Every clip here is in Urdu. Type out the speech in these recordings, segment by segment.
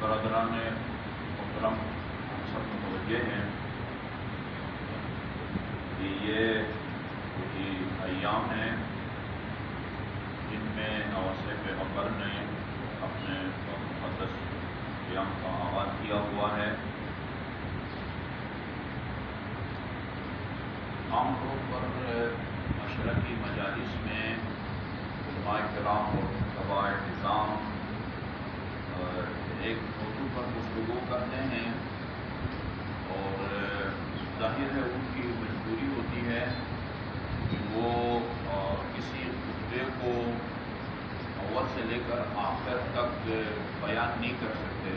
برادران محترم سب متوجہ ہیں کہ یہ وہی ایام ہیں جن میں نواسے پیغمبر نے اپنے مقدس قیام کا آغاز کیا ہوا ہے۔ عام طور پر مشرقی مجالس میں علماء کرام اور طباء نظام ایک موضوع پر گفتگو کرتے ہیں اور ظاہر ہے ان کی مجبوری ہوتی ہے کہ وہ کسی خطبے کو اول سے لے کر آخر تک بیان نہیں کر سکتے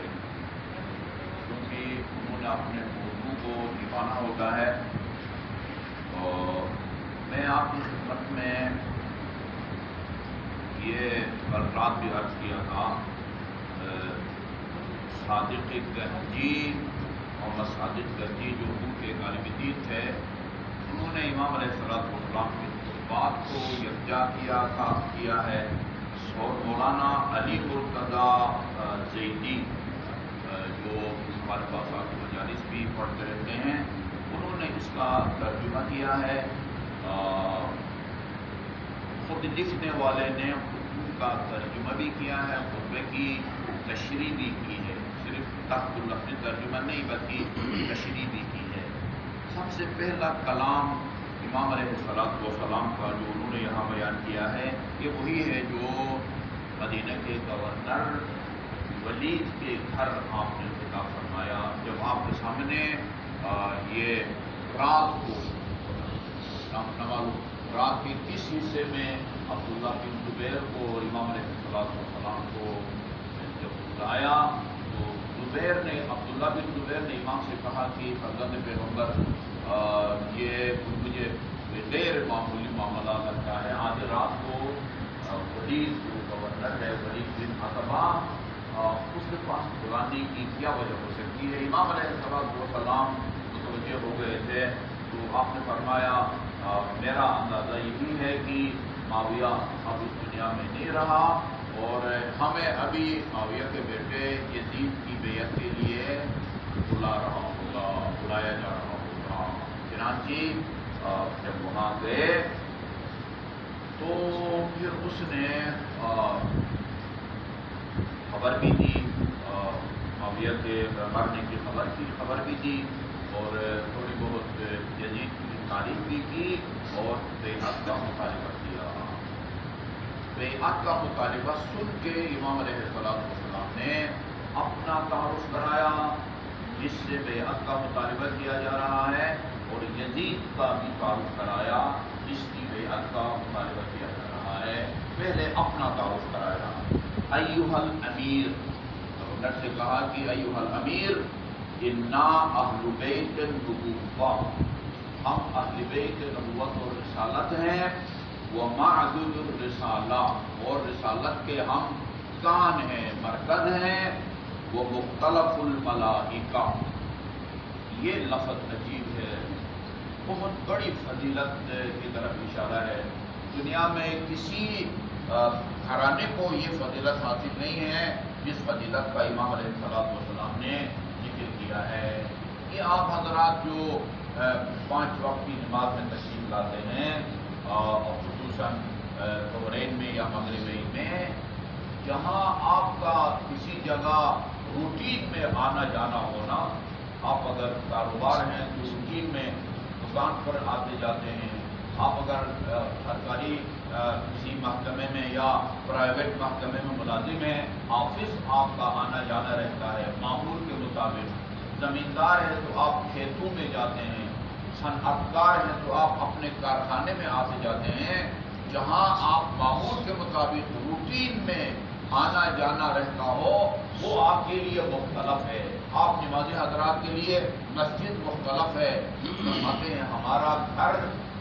کیونکہ انہوں نے اپنے موضوع کو نبھانا ہوتا ہے۔ اور میں آپ کی خدمت میں یہ کل رات بھی عرض کیا تھا، صادق گنجی محمد صادق گنجی جو ان کے غالب دین تھے، انہوں نے امام علیہ السلام کی بات کو یکجا کیا ہے، اور مولانا علی مرتضیٰ زیدی جو ہمارے پاس آپ مجالس بھی پڑھتے رہتے ہیں، انہوں نے اس کا ترجمہ کیا ہے۔ خود لکھنے والے نے اردو کا ترجمہ بھی کیا ہے، خطبے کی تشریح بھی کی ہے، صرف تحت اللفظ ترجمہ نہیں بلکہ تشریح بھی کی ہے۔ سب سے پہلا کلام امام علیہ السلام کا جو انہوں نے یہاں بیان کیا ہے، یہ وہی ہے جو مدینہ کے گورنر ولید کے گھر آپ نے خطاب فرمایا جب آپ کے سامنے یہ رات کے کس حصے میں عبداللہ بن زبیر کو اور امام علیہ السلام کو جب بلایا تو عبداللہ بن زبیر نے امام سے کہا کہ فرزند پیغمبر یہ مجھے غیر معمولی معاملہ لگتا ہے، آج رات کو ولید جو گورنر ہے ولید بن عتبہ اس کے پاس بلانے کی کیا وجہ ہو سکتی ہے؟ امام علیہ السلام متوجہ ہو گئے تھے تو آپ نے فرمایا میرا اندازہ یہی ہے کہ معاویہ اب اس دنیا میں نہیں رہا اور ہمیں ابھی معاویہ کے بیٹے یزید کی بیعت کے لیے بلایا جا رہا ہوگا۔ چنانچہ جب وہاں گئے تو پھر اس نے خبر بھی دی، معاویہ کے مرنے کی خبر بھی دی اور تھوڑی بہت یزید کی تعریف بھی کی اور بیعت کا مطالبہ کیا۔ بیعت کا مطالبہ سن کے امام علیہ السلام نے اپنا تعارف کرایا جس سے بیعت کا مطالبہ کیا جا رہا ہے، اور یزید کا بھی تعارف کرایا جس کی بیعت کا مطالبہ کیا جا رہا ہے۔ پہلے اپنا تعارف کرایا، ایھا الامیر، گورنر سے کہا کہ ایھا الامیر انا اہل بیت النبوۃ، ہم اہل بیت نبوت اور رسالت ہیں، ومعدود الرسالہ، اور رسالت کے ہم کان ہیں، مرکز ہیں، ومختلف الملائکہ، یہ لفظ عجیب ہے، بہت بڑی فضیلت کی طرف اشارہ ہے۔ دنیا میں کسی گھرانے کو یہ فضیلت حاصل نہیں ہے جس فضیلت کا امام علیہ السلام نے ذکر کیا ہے۔ یہ آپ حضرات جو 5 وقت کی نماز میں تشریف لاتے ہیں اور خصوصاً ظہرین میں یا مغربین میں، جہاں آپ کا کسی جگہ روٹین میں آنا جانا ہونا، آپ اگر کاروبار ہیں تو روٹین میں دکان پر آتے جاتے ہیں، آپ اگر سرکاری کسی محکمے میں یا پرائیویٹ محکمے میں ملازم ہیں، آفس آپ کا آنا جانا رہتا ہے معمول کے مطابق، زمیندار ہے تو آپ کھیتوں میں جاتے ہیں، صنعت کار ہیں تو آپ اپنے کارخانے میں آتے جاتے ہیں، جہاں آپ معمول کے مطابق روٹین میں آنا جانا رہتا ہو وہ آپ کے لیے مختلف ہے، آپ نمازی حضرات کے لیے مسجد مختلف ہے، فرماتے ہیں ہمارا گھر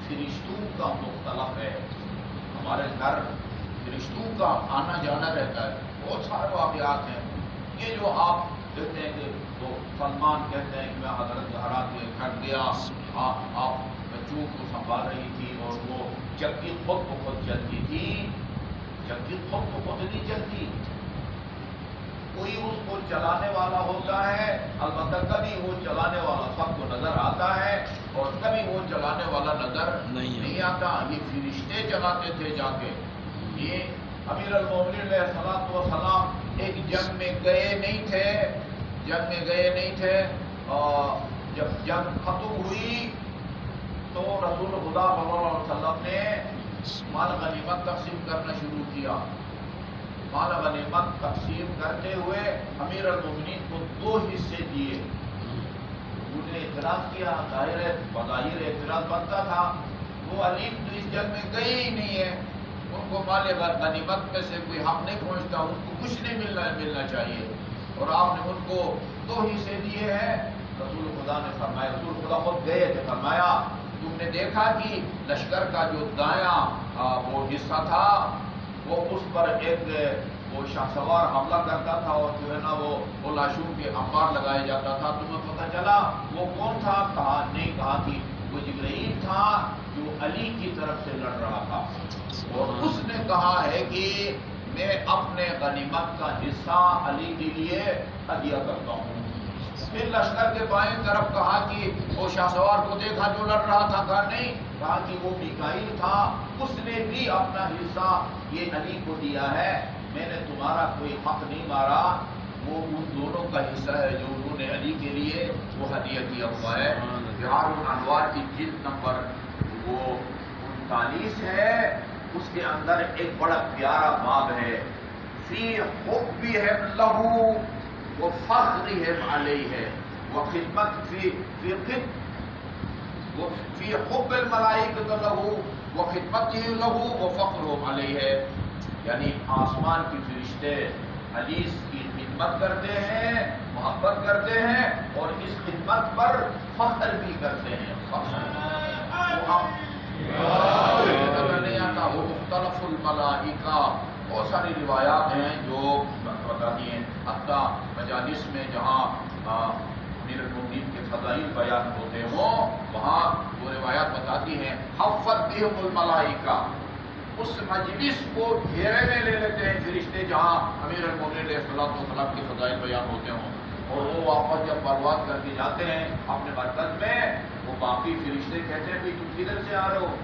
فرشتوں کا مختلف ہے، ہمارے گھر فرشتوں کا آنا جانا رہتا ہے۔ بہت سارے واقعات ہیں، یہ جو آپ کہتے ہیں کہ تو سلمان کہتے ہیں کہ میں حضرت زہرا کے گھر گیا، آپ بچوں کو سنبھال رہی تھی اور وہ چکی خود کو خود چلتی تھی، چکی خود کو خود نہیں چلتی، کوئی اس کو چلانے والا ہوتا ہے، البتہ کبھی وہ چلانے والا سب کو نظر آتا ہے اور کبھی وہ چلانے والا نظر نہیں آتا۔ یہ فرشتے چلاتے تھے جا کے۔ یہ امیر المومنین علیہ الصلوۃ والسلام ایک جنگ میں گئے نہیں تھے، اور جب جنگ ختم ہوئی تو رسول خدا صلی اللہ علیہ وسلم نے مال غنیمت تقسیم کرنا شروع کیا۔ مال غنیمت تقسیم کرتے ہوئے امیر المومنین کو 2 حصے دیے۔ انہوں نے اعتراض کیا، بظاہر اعتراض بنتا تھا، وہ علی تو اس جنگ میں گئے ہی نہیں ہے، ان کو مال غنیمت میں سے کوئی حق نہیں پہنچتا، ان کو کچھ نہیں ملنا چاہیے، اور آپ نے ان کو 2 حصے دیے ہیں۔ رسول خدا نے فرمایا، رسول خدا خود گئے تھے، فرمایا تم نے دیکھا کہ لشکر کا جو دایاں وہ حصہ تھا، وہ اس پر ایک وہ شاہ سوار حملہ کرتا تھا اور جو ہے نا وہ لاشوں کے انبار لگایا جاتا تھا۔ تمہیں پتہ چلا وہ کون تھا؟ کہا کہ وہ جبرائیل تھا جو علی کی طرف سے لڑ رہا تھا، اور اس نے کہا ہے کہ میں اپنے غنیمت کا حصہ علی کے لیے عطیہ کرتا ہوں۔ پھر لشکر کے بائیں طرف کہا کہ وہ شاہ سوار کو دیکھا جو لڑ رہا تھا، کہا نہیں، کہا کہ وہ میکائیل تھا، اس نے بھی اپنا حصہ یہ علی کو دیا ہے، میں نے تمہارا کوئی حق نہیں مارا، وہ ان دونوں کا حصہ ہے جو انہوں نے علی کے لیے وہ ہدیہ کیا ہوا ہے۔ بہار الانوار کی جلد نمبر وہ 39 ہے، اس کے اندر ایک بڑا پیارا باب ہے، فی حبہم لہ وفخرہم علیہ وخدمت فی حب الملائکۃ لہ وخدمتہ لہ وفخرہم علیہ، یعنی آسمان کے فرشتے علی کی خدمت کرتے ہیں، محبت کرتے ہیں، اور اس خدمت پر فخر بھی کرتے ہیں۔ نہیں آتا وہ مختلف الملائکہ، بہت ساری روایات ہیں جو بتاتی ہیں، حتیٰ مجالس میں جہاں امیر المومنین کے فضائل بیان ہوتے ہوں وہاں وہ روایات بتاتی ہیں حفت بہم الملائکہ، اس مجلس کو گھیرے میں لے لیتے ہیں فرشتے جہاں امیر المومنین علیہ السلام کے فضائل بیان ہوتے ہوں، اور وہ واپس جب پرواز کر کے جاتے ہیں اپنے مرکز میں، وہ باقی فرشتے کہتے ہیں بھائی تم کدھر سے آ رہے ہو،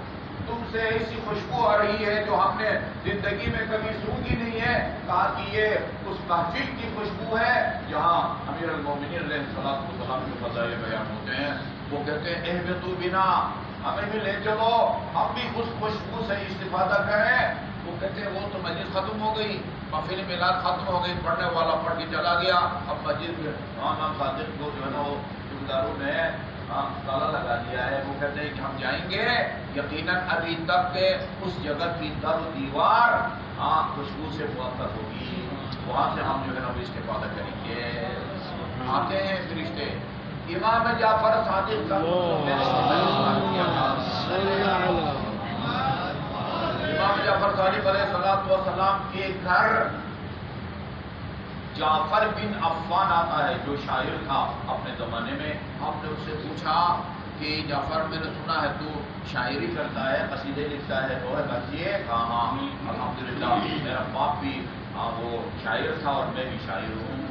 تم سے ایسی خوشبو آ رہی ہے جو ہم نے زندگی میں کبھی سونگھی نہیں ہے۔ کہا کہ یہ اس محفل کی خوشبو ہے جہاں امیر المومنین علیہ السلام کے فضائل بیان ہوتے ہیں۔ وہ کہتے ہیں اہبطوا بنا، ہمیں بھی لے چلو، ہم بھی اس خوشبو سے استفادہ کریں۔ وہ کہتے ہیں وہ تو مجلس ختم ہو گئی، محفل میلاد ختم ہو گئی، پڑھنے والا پڑھ کے چلا گیا، اب مسجد میں امام صادق کو جو ہے نا وہ ذمہ نے تالا لگا دیا ہے۔ وہ کہتے ہیں کہ ہم جائیں گے، یقیناً ابھی تک کے اس جگہ کی در و دیوار خوشبو سے معطر ہوگی، وہاں سے ہم جو ہے نا وہ استفادہ کریں گے۔ آتے ہیں فرشتے، امام جعفر صادق کا امام جعفر صادق علیہ السلام کے گھر جعفر بن عفان آتا ہے جو شاعر تھا اپنے زمانے میں۔ ہم نے اس سے پوچھا کہ جعفر میں نے سنا ہے تو شاعری کرتا ہے، قصیدے لکھتا ہے، تو بچیے کہا ہاں الحمدللہ میرا باپ بھی وہ شاعر تھا اور میں بھی شاعر ہوں۔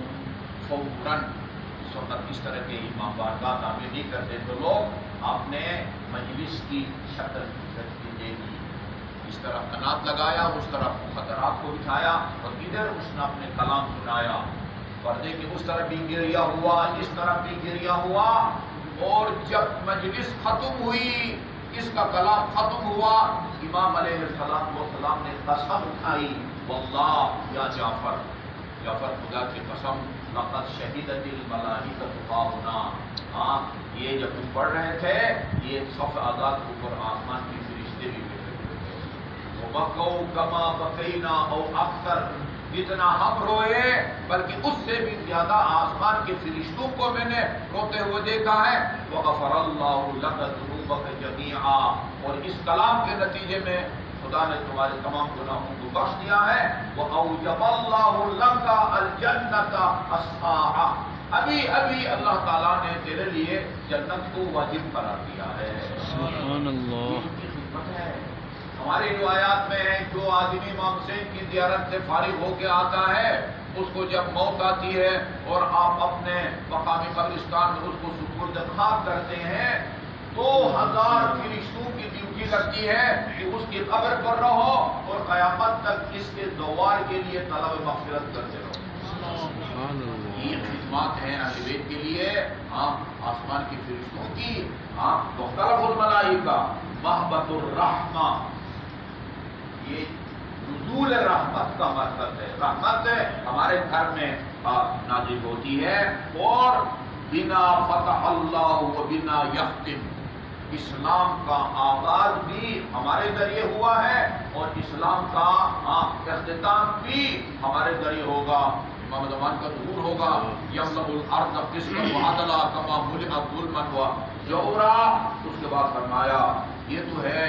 فوراً اس وقت اس طرح کے امام بارگاہ تعمیر نہیں کرتے تو لوگ اپنے مجلس کی شکل دے دی، اس طرح قنات لگایا، اس طرح مخدرات کو بٹھایا، اور ادھر اس نے اپنے کلام سنایا، پردے کے اس طرح بھی گریا ہوا، اس طرح بھی گریا ہوا، اور جب مجلس ختم ہوئی، اس کا کلام ختم ہوا، امام علیہ السلام نے قسم اٹھائی، واللہ یا جعفر خدا کی قسم، لقد شہدت الملائکۃ ہاہنا، یہ جب تم پڑھ رہے تھے یہ صف آزاد اوپر آسمان کی فرشتے بھی وَبَكَوْا كَمَا بَكَيْنَا أَوْ أَكْثَرَ، جتنا ہم روئے بلکہ اس سے بھی زیادہ آسمان کے فرشتوں کو میں نے روتے ہوئے دیکھا ہے۔ وَغَفَرَ اللَّهُ لَكَ ذُنُوبَكَ جَمِيعًا، اور اس کلام کے نتیجے میں خدا نے تمہارے تمام گناہوں کو بخش دیا ہے۔ وَأَوْجَبَ اللَّهُ لَكَ الْجَنَّةَ السَّاعَةَ، ابھی اللہ تعالیٰ نے تیرے لیے جنت کو واجب قرار دیا ہے۔ سبحان اللہ، ان کی خدمت ہے۔ ہماری روایات میں ہے جو آدمی امام حسین کی زیارت سے فارغ ہو کے آتا ہے اس کو جب موت آتی ہے اور آپ اپنے مقامی قبرستان میں اس کو سپرد خاک کرتے ہیں، 2000 فرشتوں کی ڈیوٹی لگتی ہے کہ اس کی قبر پر رہو اور قیامت تک اس کے دوار کے لیے طلب مغفرت کرتے رہو۔ یہ خدمات ہیں اہل بیت کے لیے، آسمان کی فرشتوں کی، مختلف الملائکہ، محبت الرحمہ، یہ نزول رحمت کا مطلب ہے۔ رحمت ہمارے گھر میں نازل ہوتی ہے، اور بنا فتح اللہ و بنا یختم، اسلام کا آغاز بھی ہمارے ذریعے ہوا ہے اور اسلام کا اختتام بھی ہمارے ذریعے ہوگا۔ امام زمان کا ظہور ہوگا، یملأ الارض قسطا وعدلا کما ملئت ظلما وجورا۔ اس کے بعد فرمایا یہ تو ہے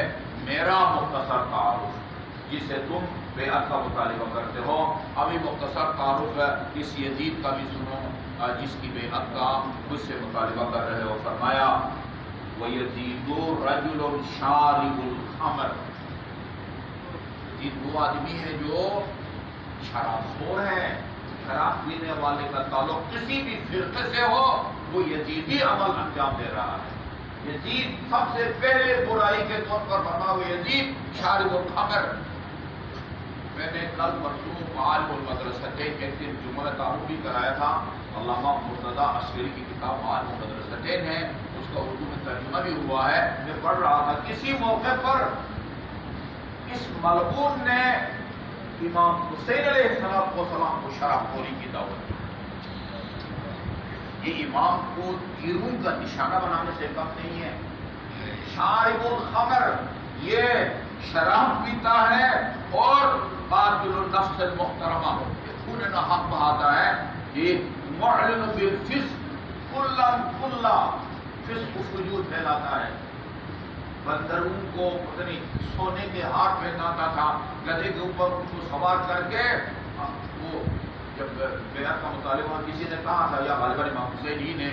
میرا مختصر تعارف جسے تم بیعت کا مطالبہ کرتے ہو۔ ابھی مختصر تعارف اس یزید کا بھی سنو جس کی بیعت کا مجھ سے مطالبہ کر رہے ہو۔ فرمایا وَيَزِيدُ رَجُلٌ شَارِبُ الْخَمْرِ، یزید وہ آدمی ہے جو شراب خور ہے، شراب پینے والے کا تعلق کسی بھی فرقے سے ہو وہ یزیدی عمل انجام دے رہا ہے۔ یزید سب سے پہلے برائی کے طور پر بنا ہوا یزید شارب الخمر۔ میں نے کل مرسوم عالم المدرستین ایک دن جمعہ تعارف بھی کرایا تھا، علامہ مرتضی عسکری کی کتاب عالم المدرستین ہے، اس کا اردو میں ترجمہ بھی ہوا ہے۔ میں پڑھ رہا تھا، کسی موقع پر اس ملعون نے امام حسین علیہ السلام کو شراب خوری کی دعوت دی۔ یہ امام کو تیروں کا نشانہ بنانے سے کم نہیں ہے۔ شارب الخمر، یہ شراب پیتا ہے اور قاتل النفس المحترمہ، یہ خون نہ حق بہاتا ہے۔ یہ معلن بالفسق کلا فسق و فجور پھیلاتا ہے۔ بندروں کو سونے کے ہار پہناتا تھا، گدھے کے اوپر ان کو سوار کر کے۔ وہ جب بیعت کا مطالبہ کسی نے کہا تھا، یا غالباً امام حسین ہی نے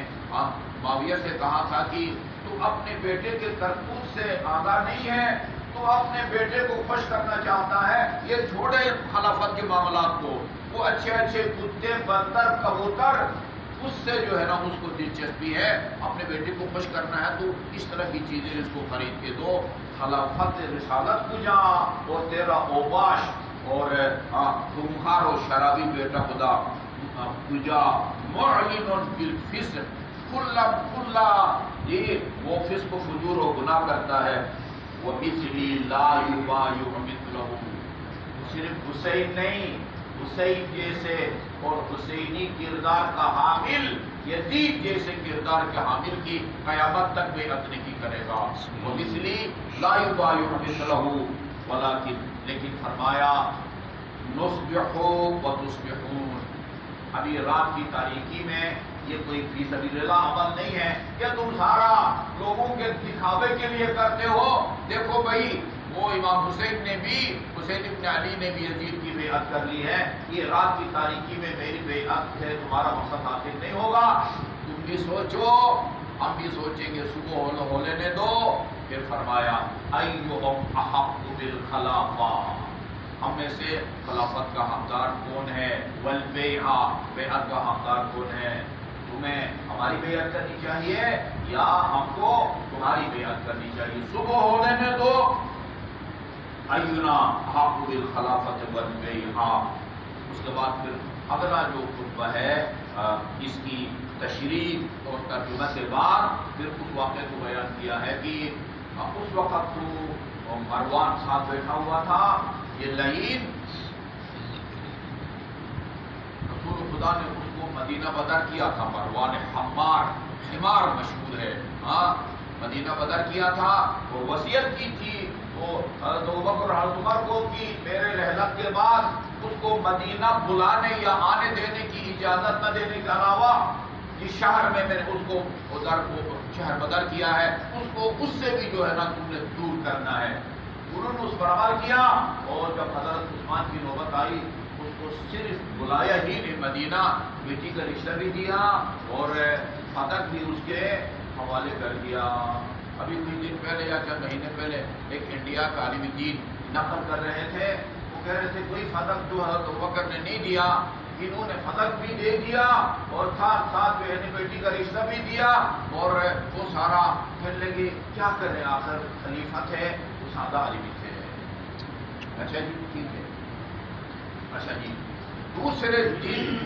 معاویہ سے کہا تھا کہ تو اپنے بیٹے کے کرتوت سے آگاہ نہیں ہے، تو اپنے بیٹے کو خوش کرنا چاہتا ہے، یہ چھوڑے خلافت کے معاملات کو، وہ اچھے اچھے کتے بندر کبوتر اس سے جو ہے نا اس کو دلچسپی ہے، اپنے بیٹے کو خوش کرنا ہے تو اس طرح کی چیزیں اس کو خرید کے دو۔ خلافت رسالت کو جا اور تیرا اوباش اور خونخوار و شرابی بیٹا خدا پوجا معلن بالفسق کلا، یہ وہ فسق و فجور و گناہ کرتا ہے۔ وَمِثْلِي لَا يُبَايُعُ مِثْلَهُ، صرف حسین نہیں، حسین جیسے اور حسینی کردار کا حامل، یزید جیسے کردار کے حامل کی قیامت تک بیعت نہیں کرے گا۔ وَمِثْلِي لَا يُبَايُعُ مِثْلَهُ وَلَكِن، لیکن فرمایا نُصْبِحُ وَتُصْبِحُونَ، ابھی رات کی تاریکی میں یہ کوئی فی سبیل اللہ عمل نہیں ہے کہ تم سارا لوگوں کے دکھاوے کے لیے کرتے ہو۔ دیکھو بھائی، وہ امام حسین نے بھی، حسین ابن علی نے بھی یزید کی بیعت کر لی ہے، یہ رات کی تاریکی میں میری بیعت سے تمہارا مقصد حاصل نہیں ہوگا۔ تم بھی سوچو، ہم بھی سوچیں گے، صبح ہو لینے دو۔ پھر فرمایا ایہم احق بالخلافہ، ہم میں سے خلافت کا حقدار کون ہے؟ والبیعہ، بیعت کا حقدار کون ہے؟ تمہیں ہماری بیعت کرنی چاہیے یا ہم کو تمہاری بیعت کرنی چاہیے؟ صبح ہو لینے دو۔ اینا حق بالخلافت والبیعہ۔ اس کے بعد پھر اگلا جو خطبہ ہے اس کی تشریح اور ترجمہ کے بعد پھر اس واقعے کو بیان کیا ہے کہ اس وقت تو مروان ساتھ بیٹھا ہوا تھا، یہ لعین رسول خدا نے اس کو مدینہ بدر کیا تھا، مروان حمار مشہور ہے، مدینہ بدر کیا تھا اور وصیت کی تھی وہ حضرت ابوبکر اور حضرت عمر کو کہ میرے رحلت کے بعد اس کو مدینہ بلانے یا آنے دینے کی اجازت نہ دینے کے علاوہ جس شہر میں نے اس کو ادھر شہر بدر کیا ہے اس سے بھی جو ہے نا تم نے دور کرنا ہے۔ انہوں نے اس پر عمل کیا، اور جب حضرت عثمان کی نوبت آئی اس کو صرف بلایا ہی نہیں، مدینہ بیٹی کا رشتہ بھی دیا اور فتح بھی اس کے حوالے کر دیا۔ ابھی کچھ دن پہلے یا چند مہینے پہلے ایک انڈیا کا عالم دین نقل کر رہے تھے، وہ کہہ رہے تھے کوئی فتح جو حضرت ابوبکر نے نہیں دیا انہوں نے فضل بھی دے دیا اور ساتھ ساتھ بہن بیٹی کا رشتہ بھی دیا، اور وہ سارا کہنے لگے کیا کریں، آخر خلیفہ تھے، وہ سادہ آدمی تھے۔ اچھا جی ٹھیک ہے۔ اچھا جی، دوسرے دن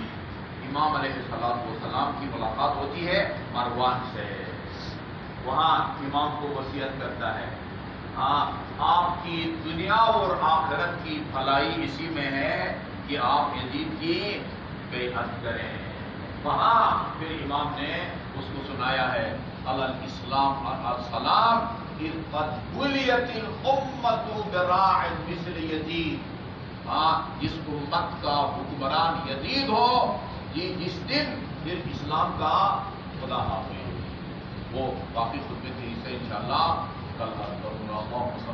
امام علیہ السلام کی ملاقات ہوتی ہے مروان سے۔ وہاں امام کو وصیت کرتا ہے، ہاں آپ کی دنیا اور آخرت کی بھلائی اسی میں ہے کہ آپ یزید کی بیعت کریں۔ وہاں پھر امام نے اس کو سنایا ہے الاسلام السلام اذ قد ولیت الامۃ براع مثل یزید، ہاں جس امت کا حکمران یزید ہو، یہ جس دن پھر اسلام کا خدا حافظ۔ وہ باقی خطبے کے حصے انشاءاللہ کل کروں گا۔